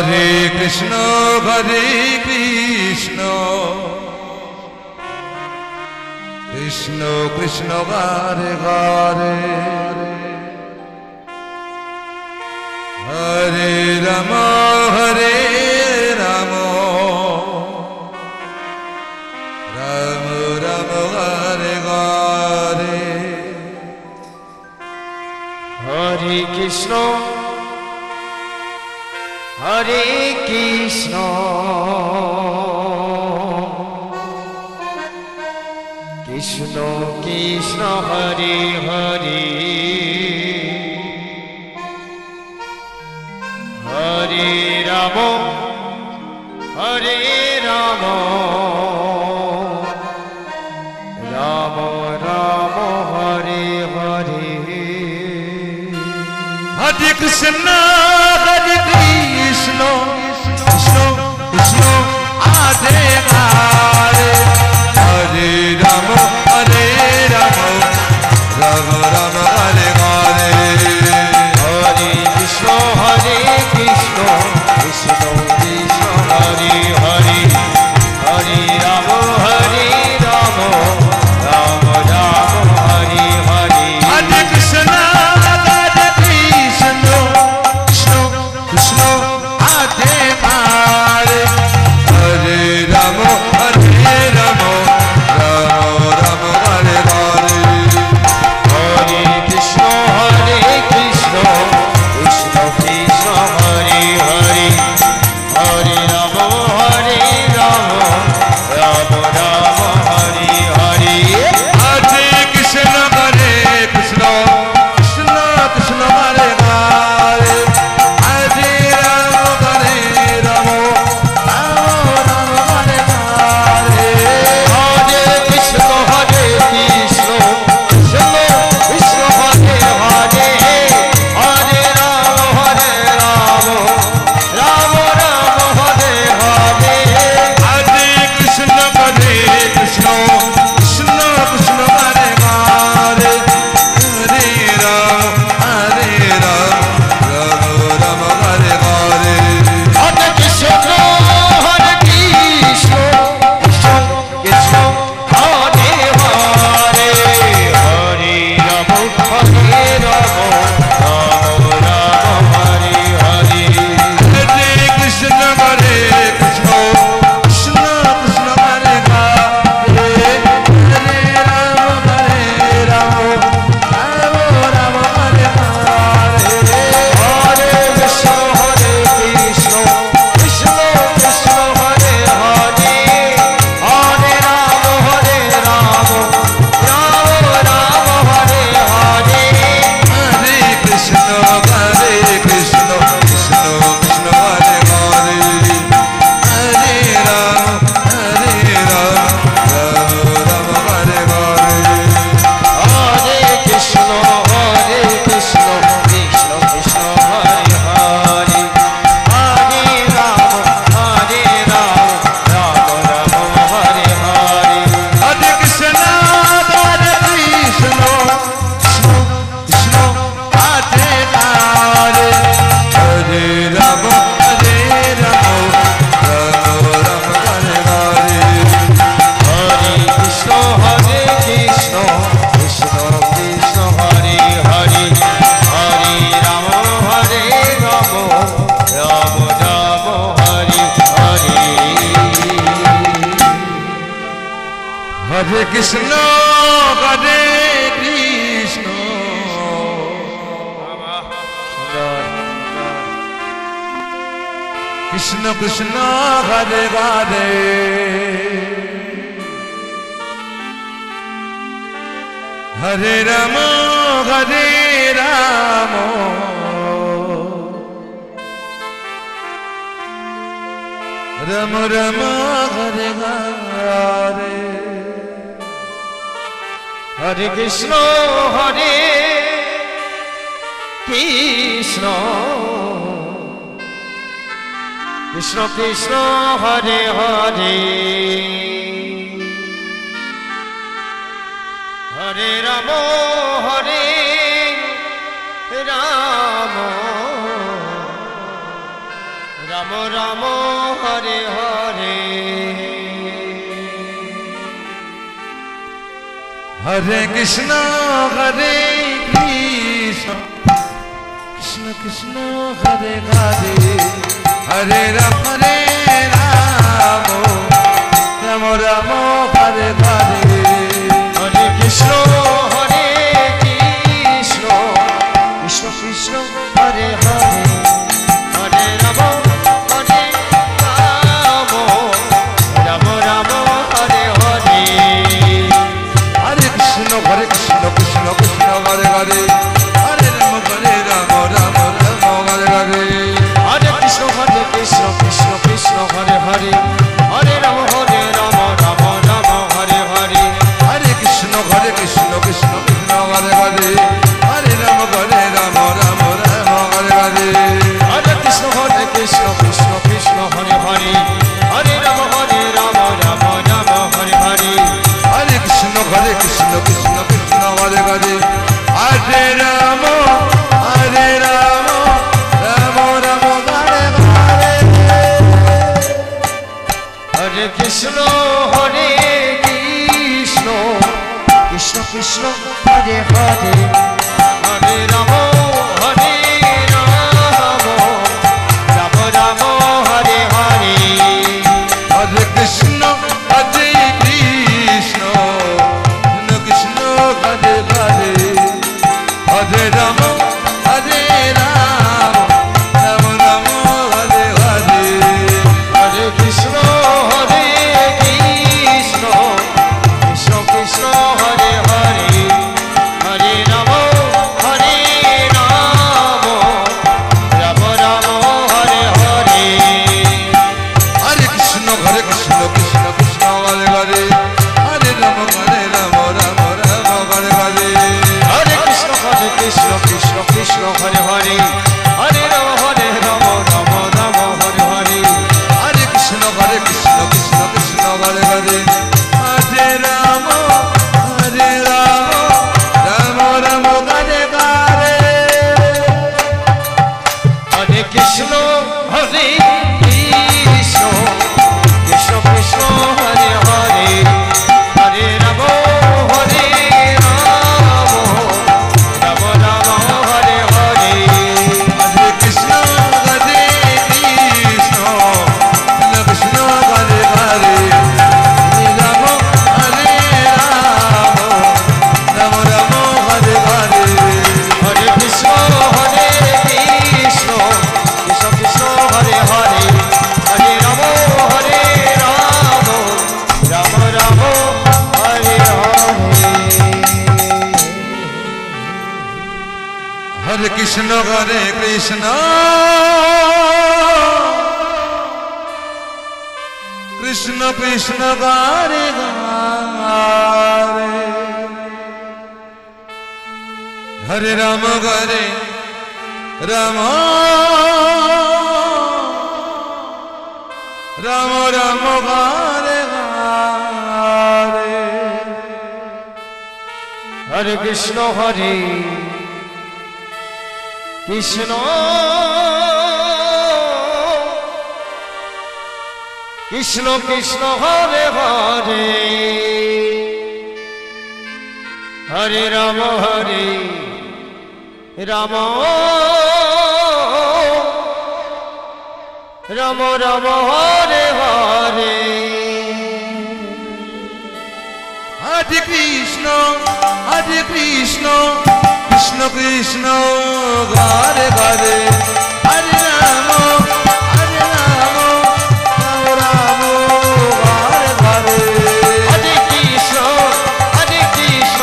Hare Krishna Krishna Krishna Hare Hare Hare Rama Hare Rama Rama Rama Hare Hare Hare Krishna Krishna Krishna Hare Hare Hare Rama Hare Rama Rama Rama Hare Hare Hare Krishna Krishna Krishna Hare Hare Hare Rama Hare Rama Rama Rama Hare Hare Hare Krishna Krishna Krishna Hare Hare Hare Rama Hare Rama Rama Rama Hare Hare Hare Krishna Krishna Krishna Hare Hare Hare Rama Hare Rama Rama Rama Hare Hare Hare Krishna Krishna Krishna Krishna Hare Hare Hare Rama Hare Rama Rama Rama Hare Hare Hare Krishna Krishna Krishna Krishna Hare Hare Hare Rama Hare Rama Rama Rama Hare Hare Hare Krishna Krishna Krishna Krishna Hare Hare Hare Rama Rama Rama Hare Hare Hare Krishna Krishna Krishna Krishna Hare Hare Hare Rama Rama Rama Hare Hare Hare Krishna Krishna Krishna Krishna Hare Hare Hare Rama Hare Rama Rama Rama Hare Hare Hare Krishna Krishna Krishna Krishna Hare Hare Hare Rama Rama Rama Hare Hare Hare Krishna Krishna Krishna Krishna Hare Hare Hare Rama Hare Rama Rama Rama Hare Hare Hare Krishna Krishna Krishna Krishna Hare Hare Hare Rama Rama Hare Hare Hare Krishna Krishna Krishna Krishna Hare Hare Hare Rama Rama Rama Hare Hare Hare Krishna Krishna Krishna Hare Hare Hare Rama Rama Rama Hare Hare Hare Krishna Krishna Krishna Krishna Hare Hare Hare Rama Rama Rama Hare Hare Hare Krishna Krishna Krishna Hare Hare Hare Rama Rama Rama Hare Hare Hare Krishna Krishna Krishna Krishna Hare Hare Hare Rama Ram Ram Hare Hare Hare Krishna হরে কৃষ্ণ কৃষ্ণ কৃষ্ণ হরে হরে হরে রাম রাম রাম রাম হরে হরে হরে কৃষ্ণ হরে কৃষ্ণ কৃষ্ণ কৃষ্ণ হরে হরে হরে রাম হরে রাম রাম রাম হরে হরে হরে কৃষ্ণ কৃষ্ণ কৃষ্ণ হরে হরে হরে রাম রাম রাম হরে হরে হরে কৃষ্ণ কৃষ্ণ কৃষ্ণ হরে হরে হরে রাম রাম রাম হরে হরে হরে কৃষ্ণ কৃষ্ণ কৃষ্ণ হরে হরে হরে রাম রাম রাম হরে হরে হরে কৃষ্ণ কৃষ্ণ কৃষ্ণ হরে হরে হরে রাম রাম রাম হরে হরে হরে কৃষ্ণ কৃষ্ণ কৃষ্ণ হরে হরে হরে রাম রাম রাম হরে হরে হরে কৃষ্ণ হরে কৃষ্ণ কৃষ্ণ কৃষ্ণ হরে হরে হরে রাম রাম রাম হরে হরে হরে কৃষ্ণ কৃষ্ণ কৃষ্ণ হরে হরে হরে রাম রাম রাম হরে হরে হরে কৃষ্ণ হরে কৃষ্ণ কৃষ্ণ কৃষ্ণ হরে হরে হরে রাম রাম রাম হরে হরে হরে কৃষ্ণ কৃষ্ণ কৃষ্ণ হরে হরে হরে রাম রাম রাম হরে হরে হরে কৃষ্ণ কৃষ্ণ কৃষ্ণ হরে হরে হরে রাম রাম রাম হরে হরে হরে কৃষ্ণ কৃষ্ণ কৃষ্ণ হরে হরে হরে রাম রাম রাম হরে হরে হরে কৃষ্ণ হরে কৃষ্ণ কৃষ্ণ কৃষ্ণ হরে হরে হরে রাম রাম রাম হরে হরে হরে কৃষ্ণ কৃষ্ণ কৃষ্ণ হরে হরে হরে রাম রাম রাম হরে হরে হরে কৃষ্ণ হরে কৃষ্ণ কৃষ্ণ কৃষ্ণ হরে হরে হরে রাম রাম রাম হরে হরে হরে কৃষ্ণ কৃষ্ণ কৃষ্ণ কৃষ্ণ হরে হরে হরে রাম রাম রাম রাম হরে হরে হরে কৃষ্ণ হরে কৃষ্ণ কৃষ্ণ কৃষ্ণ হরে হরে হরে রাম রাম রাম রাম হরে হরে হরে কৃষ্ণ কৃষ্ণ কৃষ্ণ হরে হরে হরে রাম রাম রাম হরে হরে হরে কৃষ্ণ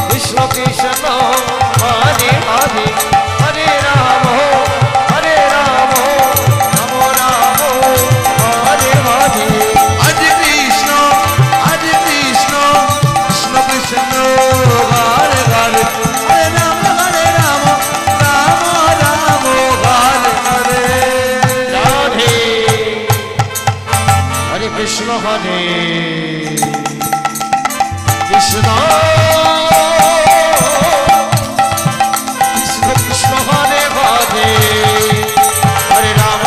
কৃষ্ণ কৃষ্ণ হরে হরে হরে রাম রাম রাম হরে হরে হরে কৃষ্ণ কৃষ্ণ কৃষ্ণ হরে হরে হরে রাম রাম রাম হরে হরে রাধে হরে কৃষ্ণ হরে কৃষ্ণ কৃষ্ণ কৃষ্ণ হরে হরে হরে রাম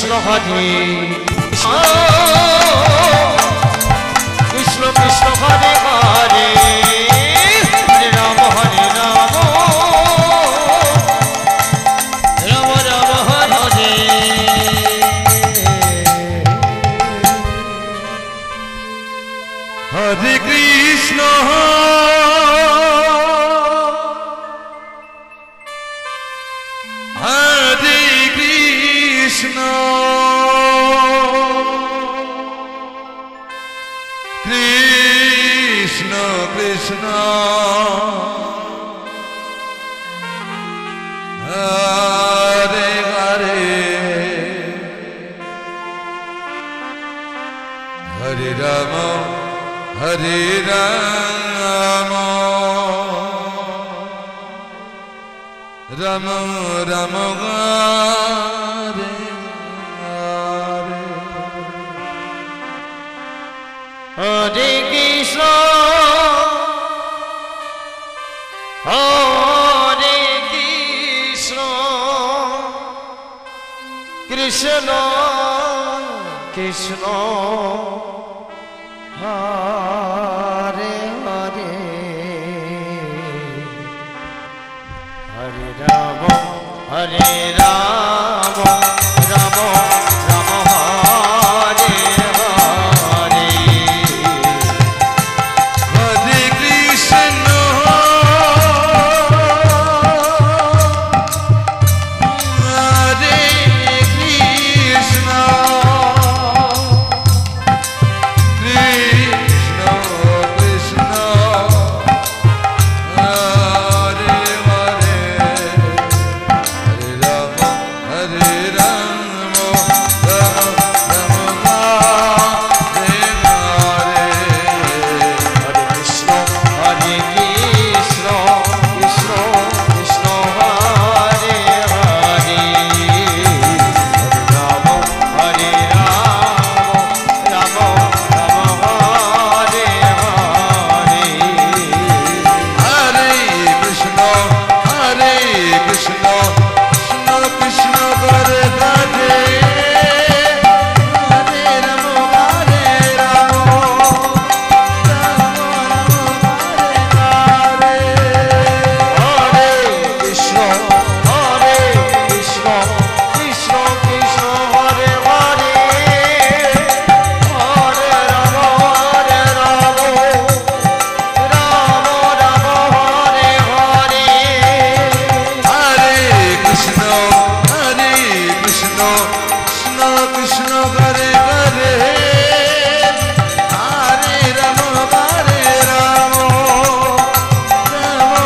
কৃষ্ণ হরে কৃষ্ণ কৃষ্ণ হরে হরে হরে রাম হরে রাম রাম রাম হরে হরে হরে কৃষ্ণ হরে কৃষ্ণ কৃষ্ণ কৃষ্ণ হরে হরে হরে রাম হরে রাম রাম রাম হরে হরে হরে কৃষ্ণ হরে কৃষ্ণ কৃষ্ণ কৃষ্ণ হরে হরে হরে রাম হরে রাম রাম রাম হরে হরে হরে কৃষ্ণ হরে কৃষ্ণ কৃষ্ণ কৃষ্ণ হরে হরে হরে রাম হরে রাম রাম রাম হরে হরে হরে কৃষ্ণ হরে কৃষ্ণ কৃষ্ণ কৃষ্ণ হরে হরে হরে রাম হরে রাম রাম রাম হরে হরে হরে কৃষ্ণ কৃষ্ণ কৃষ্ণ হরে হরে হরে রাম হরে রাম রাম রাম হরে হরে হরে কৃষ্ণ কৃষ্ণ কৃষ্ণ হরে হরে হরে রাম রাম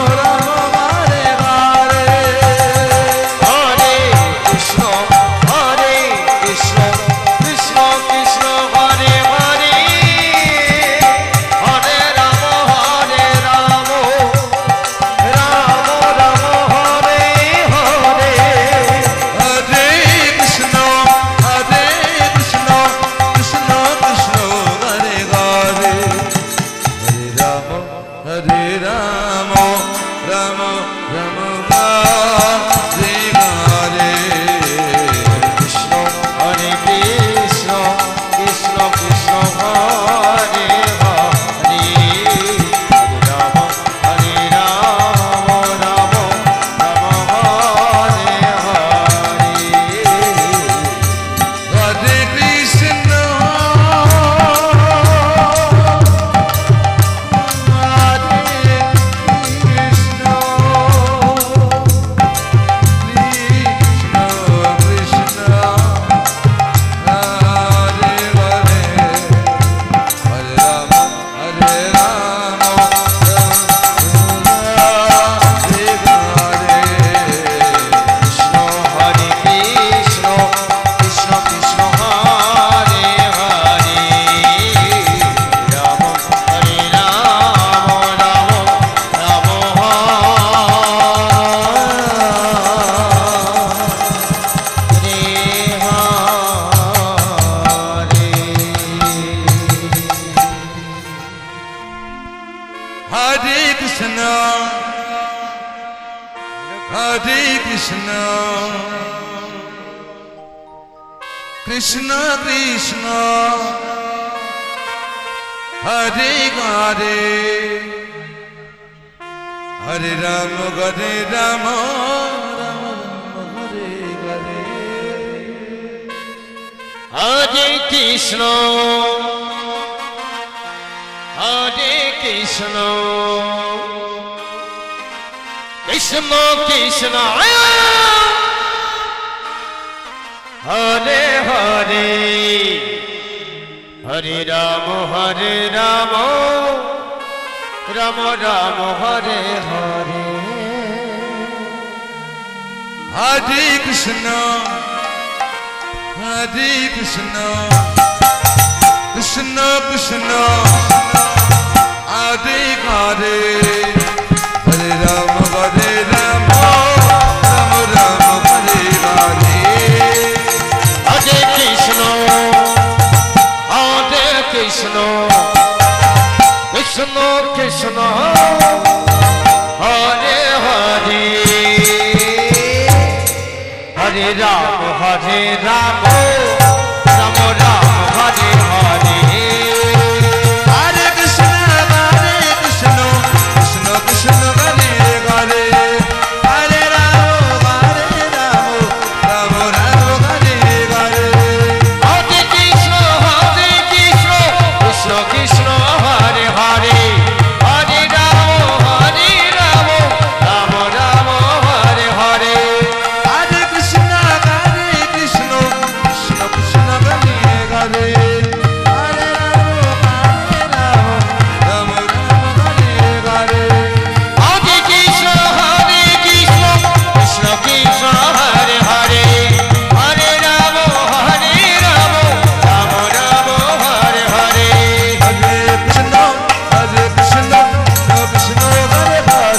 রাম হরে হরে হরে কৃষ্ণ কৃষ্ণ কৃষ্ণ হরে হরে হরে রাম হরে রাম রাম রাম হরে হরে হরে কৃষ্ণ কৃষ্ণ কৃষ্ণ কৃষ্ণ হরে হরে হরে রাম রাম রাম হরে হরে হরে কৃষ্ণ কৃষ্ণ কৃষ্ণ কৃষ্ণ হরে হরে হরে রাম রাম রাম হরে হরে কৃষ্ণ হরে কৃষ্ণ কৃষ্ণ কৃষ্ণ হরে হরে হরে রাম রাম রাম হরে হরে হরে কৃষ্ণ কৃষ্ণ কৃষ্ণ হরে হরে হরে রাম হরে রাম রাম রাম হরে হরে হরে কৃষ্ণ হরে কৃষ্ণ কৃষ্ণ কৃষ্ণ হরে হরে হরে রাম রাম রাম হরে হরে হরে কৃষ্ণ কৃষ্ণ কৃষ্ণ হরে হরে হরে রাম রাম রাম হরে হরে হরে কৃষ্ণ কৃষ্ণ কৃষ্ণ হরে হরে হরে রাম রাম রাম হরে হরে হরে কৃষ্ণ কৃষ্ণ কৃষ্ণ হরে হরে হরে রাম রাম রাম হরে হরে হরে কৃষ্ণ কৃষ্ণ কৃষ্ণ হরে হরে হরে রাম রাম রাম হরে হরে হরে কৃষ্ণ কৃষ্ণ কৃষ্ণ হরে হরে হরে রাম রাম হরে হরে হরে কৃষ্ণ কৃষ্ণ কৃষ্ণ হরে হরে হরে রাম রাম রাম হরে হরে হরে কৃষ্ণ কৃষ্ণ কৃষ্ণ হরে হরে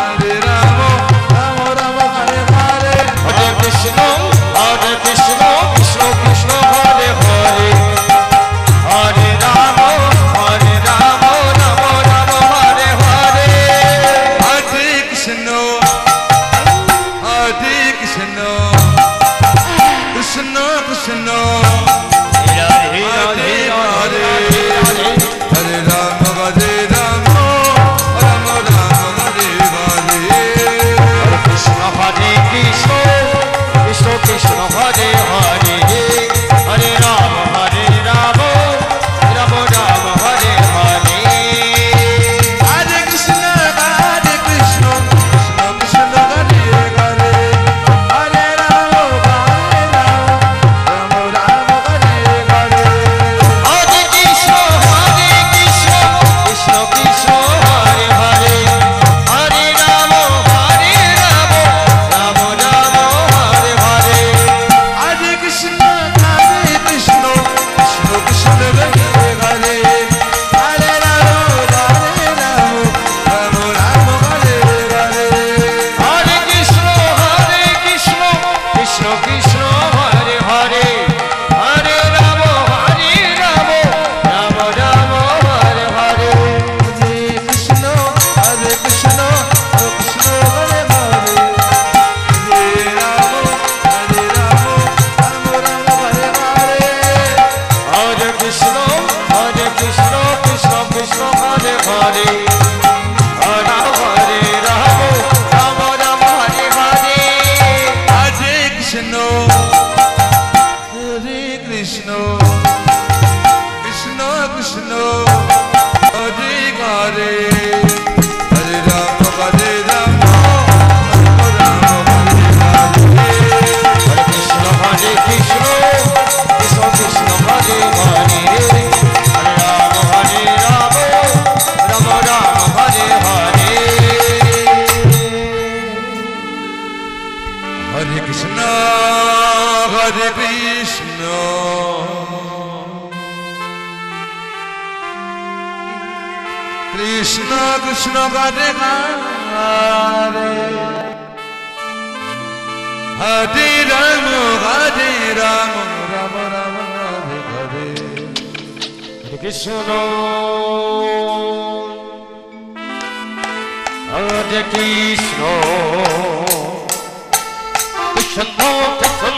হরে রাম রাম রাম হরে হরে হরে কৃষ্ণ কৃষ্ণ কৃষ্ণ হরে হরে হরে রাম রাম রাম হরে হরে হরে কৃষ্ণ কৃষ্ণ কৃষ্ণ রাধে রাধে রাধে রাধে হরে রাম রাম রাম হরে হরে কৃষ্ণ হরে কৃষ্ণ কৃষ্ণ কৃষ্ণ হরে হরে হরে রাম রাম রাম হরে হরে হরে কৃষ্ণ কৃষ্ণ কৃষ্ণ হরে হরে হরে রাম রাম হরে হরে হরে কৃষ্ণ কৃষ্ণ কৃষ্ণ হরে হরে হরে রাম রাম রাম হরে হরে হরে কৃষ্ণ কৃষ্ণ কৃষ্ণ হরে হরে হরে রাম রাম হরে হরে হরে কৃষ্ণ কৃষ্ণ কৃষ্ণ হরে হরে হরে রাম রাম রাম হরে হরে কৃষ্ণ কৃষ্ণ হরে হরে হরে রাম রাম হরে হরে হরে কৃষ্ণ কৃষ্ণ কৃষ্ণ হরে হরে হরে হরে রাম রাম হরে হরে হরে কৃষ্ণ কৃষ্ণ কৃষ্ণ হরে হরে হরে রাম রাম হরে হরে হরে কৃষ্ণ কৃষ্ণ কৃষ্ণ হরে হরে হরে রাম রাম রাম হরে হরে হরে কৃষ্ণ কৃষ্ণ কৃষ্ণ কৃষ্ণ হরে হরে হরে রাম রাম রাম হরে হরে হরে কৃষ্ণ হরে কৃষ্ণ কৃষ্ণ কৃষ্ণ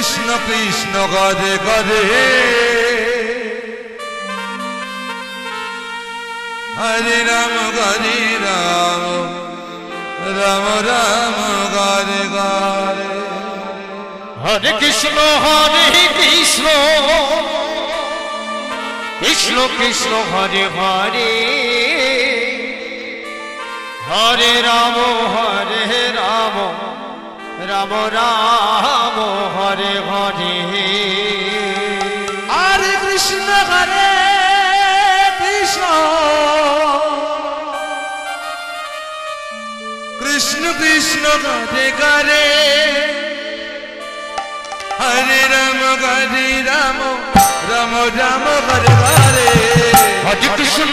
কৃষ্ণ কৃষ্ণ করে করে হরে রাম রাম রাম করে করে হরে কৃষ্ণ কৃষ্ণ কৃষ্ণ হরে হরে হরে রাম রাম রাম হরে হরে হরে কৃষ্ণ কৃষ্ণ কৃষ্ণ কৃষ্ণ করে করে হরে রাম রাম রাম রাম করে করে হরে কৃষ্ণ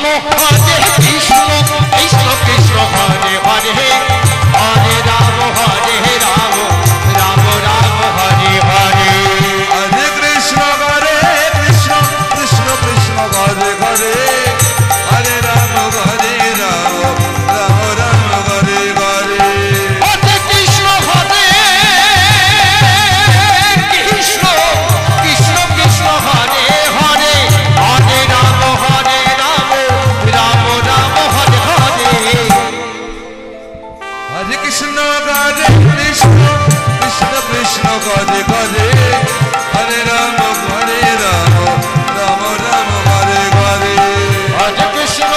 কৃষ্ণ কৃষ্ণ হরে হরে হরে রাম রাম রাম হরে হরে হরে কৃষ্ণ কৃষ্ণ কৃষ্ণ কৃষ্ণ করে করে হরে রাম রাম রাম করে করে হরে কৃষ্ণ কৃষ্ণ কৃষ্ণ হরে হরে হরে রাম রাম রাম হরে হরে হরে কৃষ্ণ কৃষ্ণ কৃষ্ণ কৃষ্ণ করে করে হরে রাম রাম রাম করে করে হরে কৃষ্ণ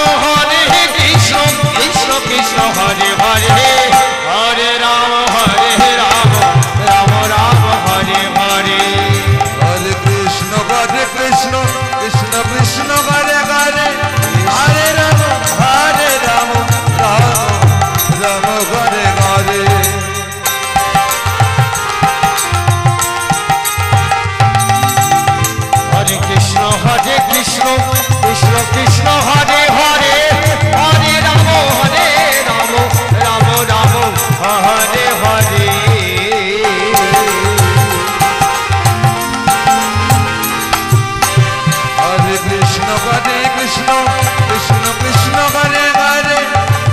কৃষ্ণ কৃষ্ণ হরে হরে হরে রাম রাম রাম হরে হরে হরে কৃষ্ণ কৃষ্ণ কৃষ্ণ কৃষ্ণ করে করে হরে রাম রাম রাম করে করে হরে কৃষ্ণ কৃষ্ণ কৃষ্ণ হরে হরে হরে রাম রাম রাম হরে হরে হরে কৃষ্ণ কৃষ্ণ কৃষ্ণ কৃষ্ণ করে করে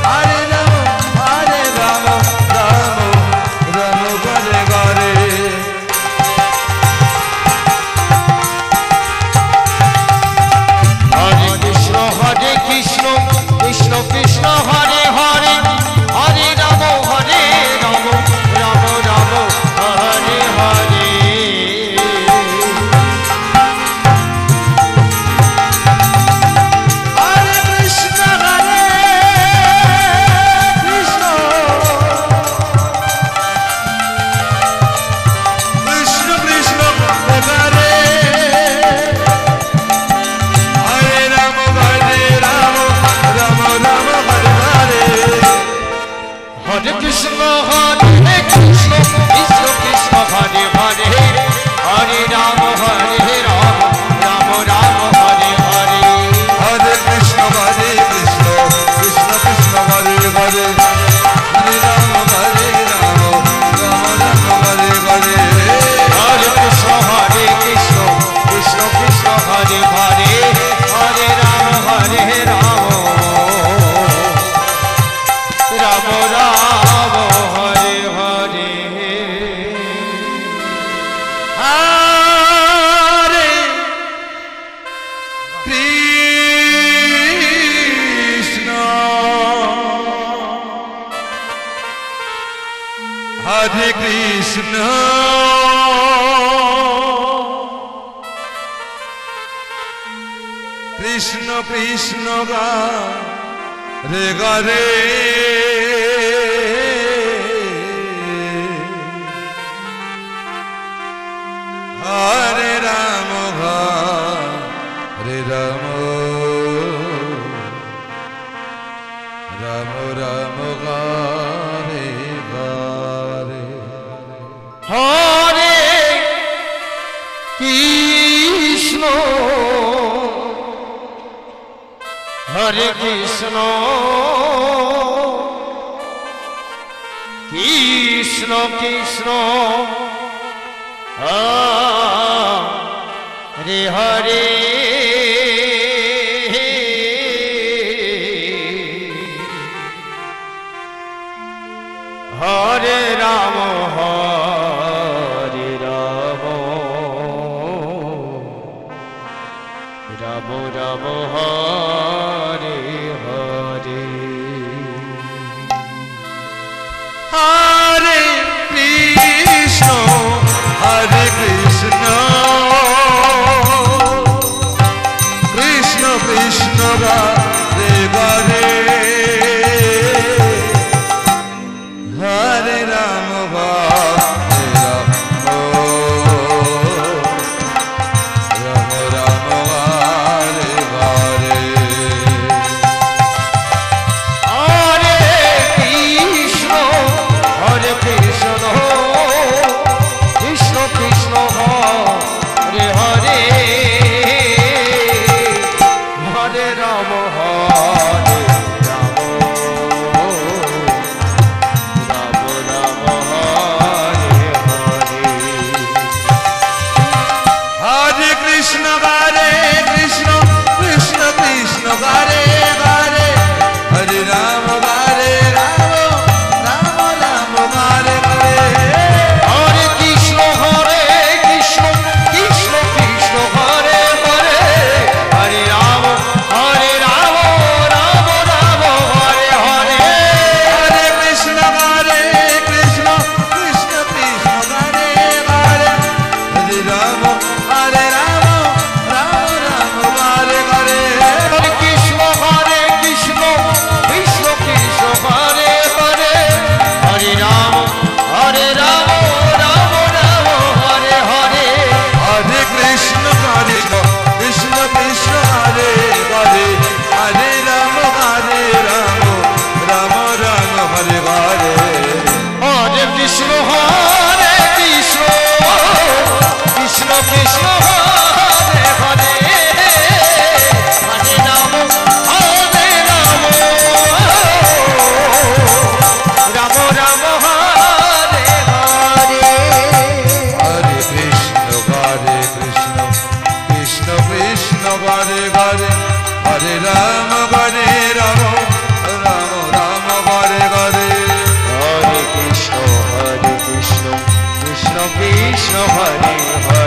হরে রাম রাম রাম করে করে হরে কৃষ্ণ কৃষ্ণ কৃষ্ণ হরে হরে হরে রাম রাম রাম হরে হরে হরে কৃষ্ণ কৃষ্ণ কৃষ্ণ কৃষ্ণ করে হরে রাম রাম রাম করে করে হরে কৃষ্ণ কৃষ্ণ কৃষ্ণ হরে হরে হরে রাম রাম রাম হরে হরে হরে কৃষ্ণ কৃষ্ণ কৃষ্ণ কৃষ্ণ হরে হরে হরে রাম রাম রাম হরে হরে হরে কৃষ্ণ কৃষ্ণ কৃষ্ণ হরে হরে হরে রাম রাম রাম হরে হরে হরে কৃষ্ণ হরে কৃষ্ণ কৃষ্ণ কৃষ্ণ রে গরে হরে রাম হরে রাম রাম রাম হরে হরে হরে কৃষ্ণ হরে কৃষ্ণ কৃষ্ণ কৃষ্ণ হরে হরে হরে রাম রাম রাম হরে হরে হরে কৃষ্ণ হরে কৃষ্ণ কৃষ্ণ কৃষ্ণ রাধে রাধে হরে রাম হরে রাম রাম রাম হরে হরে হরে কৃষ্ণ হরে কৃষ্ণ কৃষ্ণ কৃষ্ণ হরে হরে হরে রাম হরে রাম রাম রাম হরে হরে হরে কৃষ্ণ হরে কৃষ্ণ কৃষ্ণ কৃষ্ণ হরে হরে হরে রাম হরে রাম রাম রাম হরে হরে হরে কৃষ্ণ কৃষ্ণ কৃষ্ণ হরে হরে হরে রাম রাম রাম হরে হরে হরে কৃষ্ণ কৃষ্ণ কৃষ্ণ হরে হরে হরে রাম রাম রাম হরে হরে হরে কৃষ্ণ কৃষ্ণ কৃষ্ণ কৃষ্ণ হরে হরে হরে রাম রাম রাম হরে হরে হরে কৃষ্ণ কৃষ্ণ কৃষ্ণ হরে হরে হরে রাম রাম রাম হরে হরে হরে কৃষ্ণ কৃষ্ণ কৃষ্ণ কৃষ্ণ হরে হরে হরে রাম রাম রাম হরে হরে হরে কৃষ্ণ কৃষ্ণ কৃষ্ণ হরে হরে হরে রাম রাম রাম হরে হরে হরে কৃষ্ণ কৃষ্ণ কৃষ্ণ হরে হরে